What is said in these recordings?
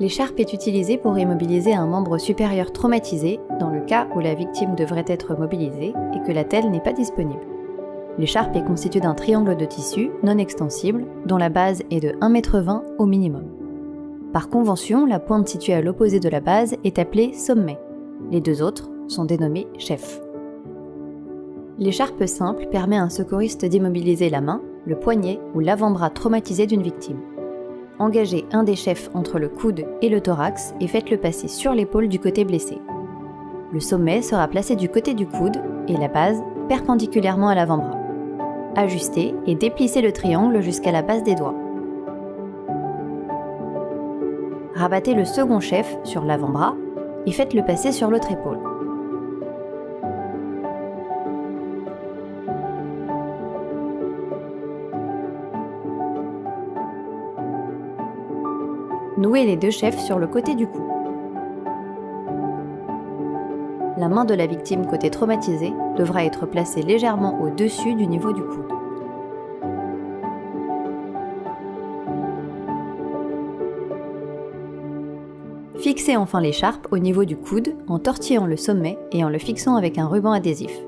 L'écharpe est utilisée pour immobiliser un membre supérieur traumatisé dans le cas où la victime devrait être mobilisée et que la telle n'est pas disponible. L'écharpe est constituée d'un triangle de tissu non extensible dont la base est de 1,20 m au minimum. Par convention, la pointe située à l'opposé de la base est appelée sommet. Les deux autres sont dénommés chefs. L'écharpe simple permet à un secouriste d'immobiliser la main, le poignet ou l'avant-bras traumatisé d'une victime. Engagez un des chefs entre le coude et le thorax et faites-le passer sur l'épaule du côté blessé. Le sommet sera placé du côté du coude et la base perpendiculairement à l'avant-bras. Ajustez et déplissez le triangle jusqu'à la base des doigts. Rabattez le second chef sur l'avant-bras et faites-le passer sur l'autre épaule. Nouez les deux chefs sur le côté du cou. La main de la victime côté traumatisé devra être placée légèrement au-dessus du niveau du coude. Fixez enfin l'écharpe au niveau du coude en tortillant le sommet et en le fixant avec un ruban adhésif.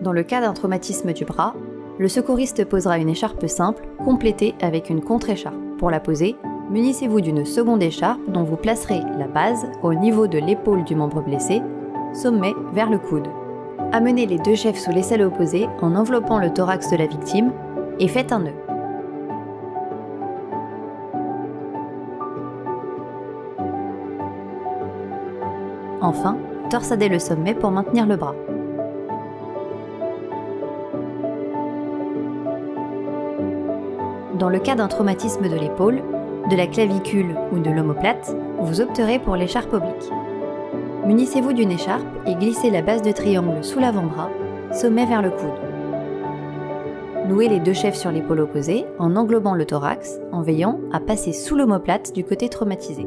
Dans le cas d'un traumatisme du bras, le secouriste posera une écharpe simple complétée avec une contre-écharpe. Pour la poser, munissez-vous d'une seconde écharpe dont vous placerez la base au niveau de l'épaule du membre blessé, sommet vers le coude. Amenez les deux chefs sous l'aisselle opposée en enveloppant le thorax de la victime et faites un nœud. Enfin, torsadez le sommet pour maintenir le bras. Dans le cas d'un traumatisme de l'épaule, de la clavicule ou de l'omoplate, vous opterez pour l'écharpe oblique. Munissez-vous d'une écharpe et glissez la base de triangle sous l'avant-bras, sommet vers le coude. Nouez les deux chefs sur l'épaule opposée en englobant le thorax, en veillant à passer sous l'omoplate du côté traumatisé.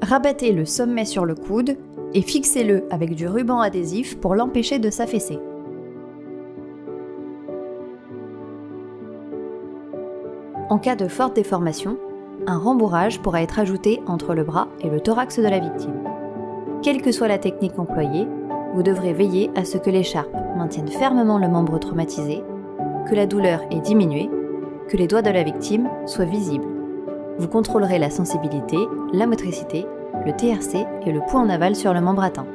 Rabattez le sommet sur le coude et fixez-le avec du ruban adhésif pour l'empêcher de s'affaisser. En cas de forte déformation, un rembourrage pourra être ajouté entre le bras et le thorax de la victime. Quelle que soit la technique employée, vous devrez veiller à ce que l'écharpe maintienne fermement le membre traumatisé, que la douleur ait diminué, que les doigts de la victime soient visibles. Vous contrôlerez la sensibilité, la motricité, le TRC et le poids en aval sur le membre atteint.